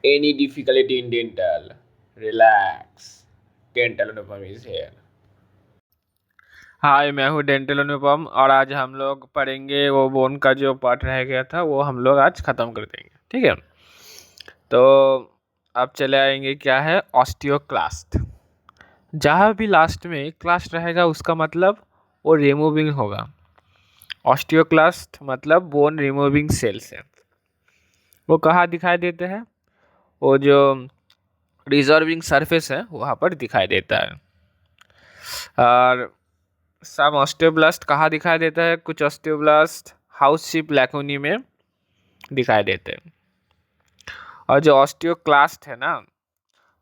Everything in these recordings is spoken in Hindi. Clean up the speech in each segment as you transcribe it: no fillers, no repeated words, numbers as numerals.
Any difficulty in dental? Relax. Dental Anupam is here. हाय, मैं हूँ डेंटल अनुपम और आज हम लोग पढ़ेंगे वो बोन का जो पार्ट रह गया था वो हम लोग आज ख़त्म कर देंगे। ठीक है, तो अब चले आएंगे क्या है ऑस्टियोक्लास्ट। जहाँ भी लास्ट में क्लास्ट रहेगा उसका मतलब वो रिमूविंग होगा। ऑस्टियोक्लास्ट मतलब बोन रिमूविंग सेल्स है। वो कहाँ दिखाई देते हैं? वो जो रिजर्विंग सरफेस है वहाँ पर दिखाई देता है। और सम ऑस्टियोब्लास्ट कहाँ दिखाई देता है? कुछ ऑस्टियोब्लास्ट हाउस शिप लैकुनी में दिखाई देते हैं। और जो ऑस्टियोक्लास्ट है ना,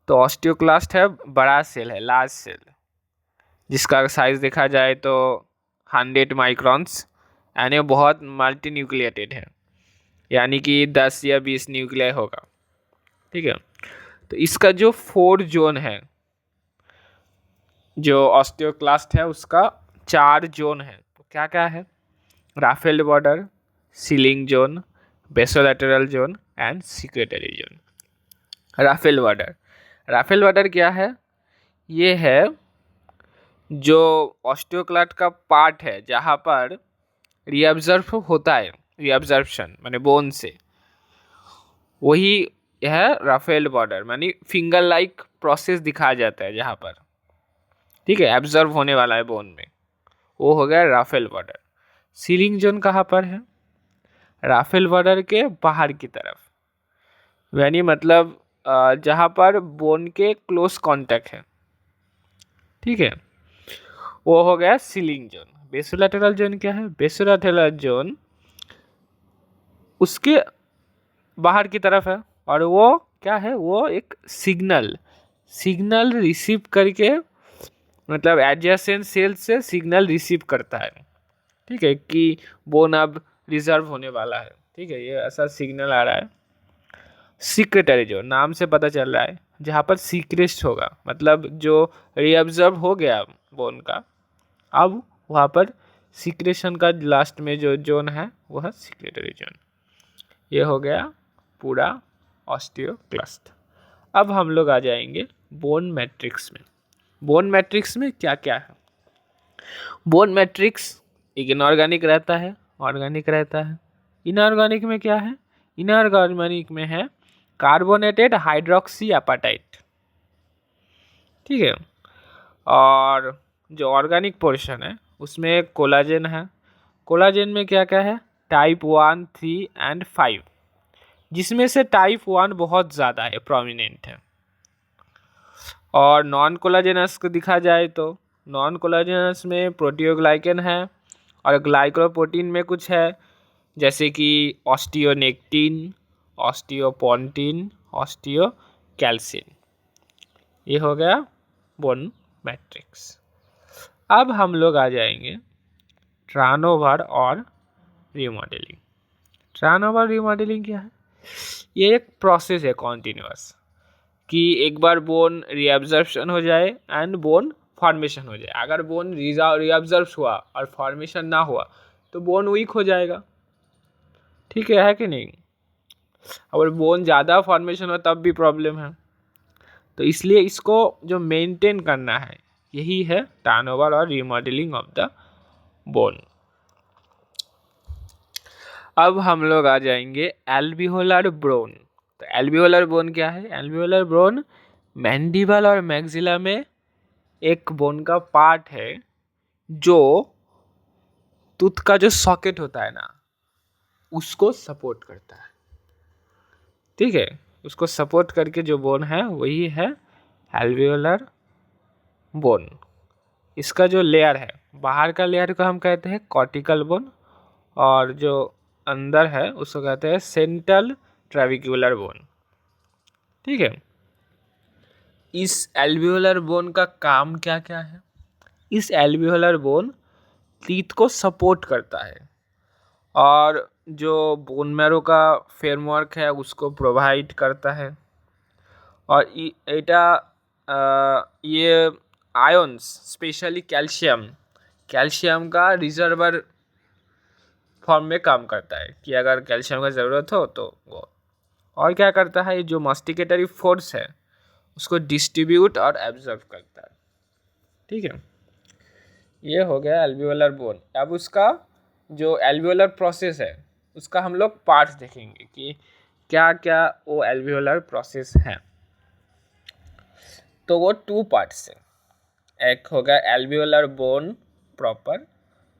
तो ऑस्टियोक्लास्ट है बड़ा सेल है, लार्ज सेल, जिसका साइज देखा जाए तो 100 माइक्रॉन्स, यानी बहुत मल्टी न्यूक्लिएटेड है, यानी कि 10 या 20 न्यूक्लियाई होगा। ठीक है, तो इसका जो 4 जोन है, जो ऑस्टियोक्लास्ट है उसका 4 जोन है। तो क्या क्या है? Ruffled border, sealing zone, basolateral zone and secretory zone. Ruffle border, ruffle border क्या है? ये है जो ऑस्टियोक्लास्ट का पार्ट है जहाँ पर रीअब्जर्व होता है, रीअब्जर्प्शन माने बोन से, वही है राफेल बॉर्डर, मानी फिंगर लाइक प्रोसेस दिखाया जाता है जहाँ पर, ठीक है, एब्जर्व होने वाला है बोन में, वो हो गया राफेल बॉर्डर। सीलिंग जोन कहाँ पर है? राफेल बॉर्डर के बाहर की तरफ, यानी मतलब जहाँ पर बोन के क्लोज कांटेक्ट है। ठीक है, वो हो गया सीलिंग जोन। बेसोलैटरल जोन क्या है? बेसोलैटरल जोन उसके बाहर की तरफ है और वो क्या है? वो एक सिग्नल रिसीव करके, मतलब एडजेसेंट सेल से सिग्नल रिसीव करता है। ठीक है, कि बोन अब रिजर्व होने वाला है। ठीक है, ये ऐसा सिग्नल आ रहा है। सीक्रेटरी जोन, नाम से पता चल रहा है जहाँ पर सीक्रेस्ट होगा, मतलब जो रीअब्जर्व हो गया बोन का, अब वहाँ पर सीक्रेशन का लास्ट में जो जोन है वो है सीक्रेटरी जोन। ये हो गया पूरा ऑस्टियोक्लास्ट। अब हम लोग आ जाएंगे बोन मैट्रिक्स में। बोन मैट्रिक्स में क्या क्या है? बोन मैट्रिक्स एक इनऑर्गेनिक रहता है, ऑर्गेनिक रहता है। इनऑर्गेनिक में क्या है? इनऑर्गेनिक में है कार्बोनेटेड हाइड्रोक्सी एपाटाइट। ठीक है, और जो ऑर्गेनिक पोर्शन है उसमें कोलाजन है। कोलाजन में क्या क्या है? टाइप 1, 3 एंड 5, जिसमें से टाइप 1 बहुत ज़्यादा है, प्रोमिनेंट है। और नॉन कोलाजेनस को दिखा जाए तो नॉन कोलाजेनस में प्रोटियोग्लाइकन है और ग्लाइकोप्रोटीन में कुछ है, जैसे कि ऑस्टियोनेक्टिन, ऑस्टियोपोंटिन, ऑस्टियोकैल्सिन। ये हो गया बोन मैट्रिक्स। अब हम लोग आ जाएंगे टर्नओवर और रीमॉडलिंग। टर्नओवर रीमॉडलिंग क्या है? ये एक प्रोसेस है कॉन्टिन्यूअस, कि एक बार बोन रीअब्जर्प्शन हो जाए एंड बोन फॉर्मेशन हो जाए। अगर बोन रीअब्जर्व हुआ और फॉर्मेशन ना हुआ तो बोन वीक हो जाएगा। ठीक है कि नहीं? अगर बोन ज़्यादा फॉर्मेशन हो तब भी प्रॉब्लम है। तो इसलिए इसको जो मेंटेन करना है यही है टर्नओवर और रीमॉडलिंग ऑफ द बोन। अब हम लोग आ जाएंगे एल्वियोलर बोन। तो एल्वियोलर बोन क्या है? एल्वियोलर बोन मैंडिबल और मैक्सिला में एक बोन का पार्ट है जो टूथ का जो सॉकेट होता है ना उसको सपोर्ट करता है। ठीक है, उसको सपोर्ट करके जो बोन है वही है एल्वियोलर बोन। इसका जो लेयर है, बाहर का लेयर को हम कहते हैं कॉर्टिकल बोन, और जो अंदर है उसको कहते हैं सेंट्रल ट्रेविक्युलर बोन। ठीक है, इस एल्वियोलर बोन का काम क्या क्या है? इस एल्वियोलर बोन टीथ को सपोर्ट करता है और जो बोन मैरो का फ्रेमवर्क है उसको प्रोवाइड करता है। और ये आयंस, स्पेशली कैल्शियम का रिजर्वर फॉर्म में काम करता है, कि अगर कैल्शियम का ज़रूरत हो तो वो। और क्या करता है, जो मास्टिकेटरी फोर्स है उसको डिस्ट्रीब्यूट और एब्जॉर्ब करता है। ठीक है, ये हो गया एल्वियोलर बोन। अब उसका जो एल्वियोलर प्रोसेस है उसका हम लोग पार्ट्स देखेंगे कि क्या क्या वो एल्वियोलर प्रोसेस है। तो वो 2 पार्ट्स है, एक हो गया एल्वियोलर बोन प्रॉपर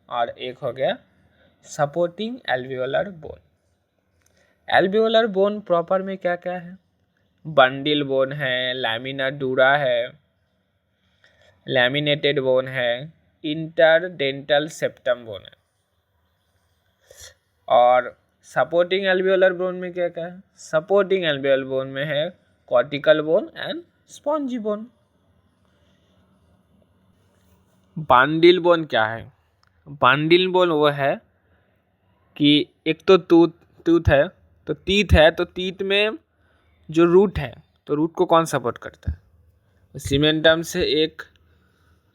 और एक हो गया supporting alveolar bone. Alveolar bone proper में क्या क्या है, बंडिल बोन है, लैमिना डूरा है, लैमिनेटेड बोन है, इंटरडेंटल सेप्टम बोन है। और सपोर्टिंग एल्वियोलर बोन में क्या क्या है, सपोर्टिंग एल्वियोलर बोन में है cortical bone and spongy bone. Bundle bone क्या है, बंडिल बोन वो है कि एक तो टूथ है, तो टीथ है, तो टीथ में जो रूट है तो रूट को कौन सपोर्ट करता है, सीमेंटम से एक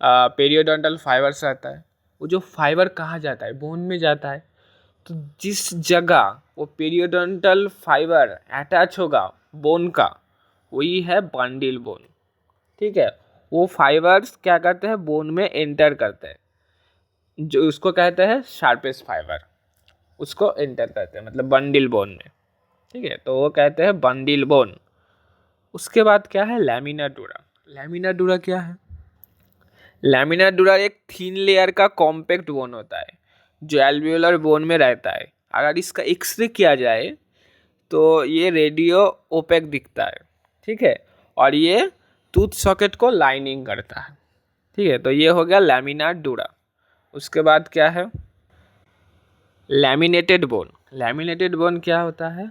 पेरियोडोंटल फाइबर्स आता है। वो जो फाइबर कहाँ जाता है, बोन में जाता है। तो जिस जगह वो पेरियोडोंटल फाइबर अटैच होगा बोन का वही है बंडिल बोन। ठीक है, वो फाइबर्स क्या करते हैं, बोन में एंटर करते हैं, जो उसको कहते हैं शार्पेस्ट फाइबर, उसको एंटर करते हैं मतलब बंडिल बोन में। ठीक है, तो वो कहते हैं बंडिल बोन। उसके बाद क्या है, लैमिना डूरा। लैमिना डूरा क्या है, लैमिना डूरा एक थिन लेयर का कॉम्पैक्ट बोन होता है जो एल्वियोलर बोन में रहता है। अगर इसका एक्सरे किया जाए तो ये रेडियो ओपेक दिखता है। ठीक है, और ये टूथ सॉकेट को लाइनिंग करता है। ठीक है, तो ये हो गया लैमिना डूरा। उसके बाद क्या है, लैमिनेटेड बोन। लैमिनेटेड बोन क्या होता है,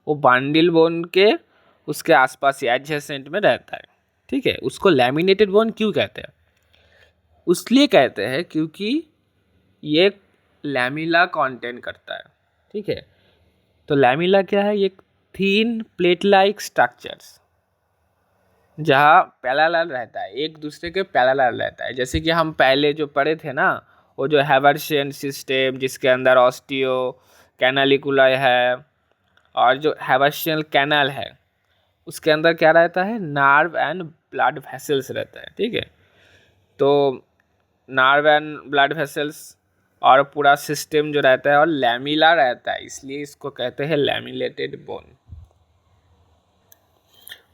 वो बंडिल बोन के उसके आसपास एडजेसेंट में रहता है। ठीक है, उसको लैमिनेटेड बोन क्यों कहते हैं, उसलिए कहते हैं क्योंकि ये लैमिला कंटेन करता है। ठीक है, तो लैमिला क्या है, ये थीन प्लेट लाइक स्ट्रक्चर्स जहाँ पैरेलल रहता है, एक दूसरे के पैरेलल रहता है। जैसे कि हम पहले जो पढ़े थे ना, वो जो हैवर्शियन सिस्टम जिसके अंदर ऑस्टियो कैनालिकुलाई है और जो हैवर्शियन कैनाल है उसके अंदर क्या रहता है, नर्व एंड ब्लड वेसल्स रहता है। ठीक है, तो नर्व एंड ब्लड वेसल्स और पूरा सिस्टम जो रहता है और लैमिला रहता है, इसलिए इसको कहते हैं लैमिनेटेड बोन।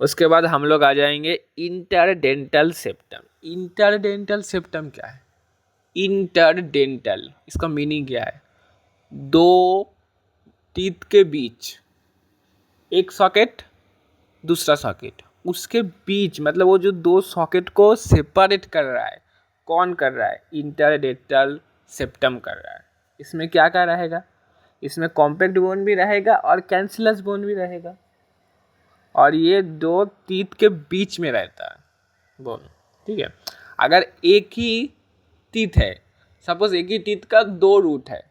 उसके बाद हम लोग आ जाएंगे इंटरडेंटल सेप्टम। इंटरडेंटल सेप्टम क्या है, इंटरडेंटल इसका मीनिंग क्या है, दो टीथ के बीच एक सॉकेट दूसरा सॉकेट, उसके बीच मतलब वो जो दो सॉकेट को सेपरेट कर रहा है, कौन कर रहा है, इंटरडेंटल सेप्टम कर रहा है। इसमें क्या क्या रहेगा, इसमें कॉम्पैक्ट बोन भी रहेगा और कैंसिलस बोन भी रहेगा, और ये दो टीथ के बीच में रहता है बोन। ठीक है, अगर एक ही टीथ है, सपोज एक ही टीथ का 2 रूट है,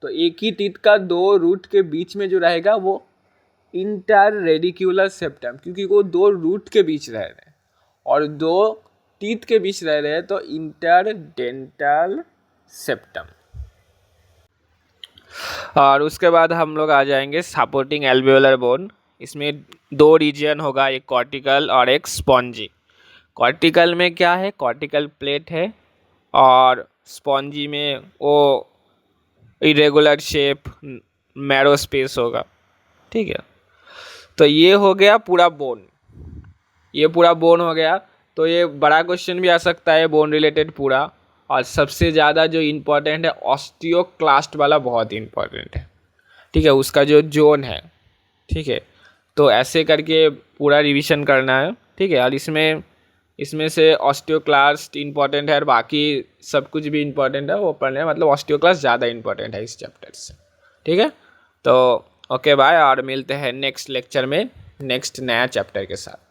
तो एक ही टीथ का 2 रूट के बीच में जो रहेगा वो इंटर रेडिक्यूलर सेप्टम, क्योंकि वो 2 रूट के बीच रह रहे हैं और 2 टीथ के बीच रह रहे हैं, तो इंटरडेंटल सेप्टम। और उसके बाद हम लोग आ जाएंगे सपोर्टिंग एल्वियोलर बोन। इसमें 2 रीजन होगा, एक कॉर्टिकल और एक स्पॉन्जी। कॉर्टिकल में क्या है, कॉर्टिकल प्लेट है और स्पॉन्जी में वो इरेगुलर शेप मैरो स्पेस होगा। ठीक है, तो ये हो गया पूरा बोन, ये पूरा बोन हो गया। तो ये बड़ा क्वेश्चन भी आ सकता है बोन रिलेटेड पूरा, और सबसे ज़्यादा जो इम्पोर्टेंट है ऑस्टियोक्लास्ट वाला, बहुत इम्पोर्टेंट है। ठीक है, उसका जो जोन है। ठीक है, तो ऐसे करके पूरा रिवीजन करना है। ठीक है, और इसमें से ऑस्टियोक्लास्ट इम्पॉर्टेंट है और बाकी सब कुछ भी इम्पॉर्टेंट है वो पढ़ने, मतलब ऑस्टियोक्लास्ट ज़्यादा इम्पॉर्टेंट है इस चैप्टर से। ठीक है, तो ओके बाय, और मिलते हैं नेक्स्ट लेक्चर में नेक्स्ट नया चैप्टर के साथ।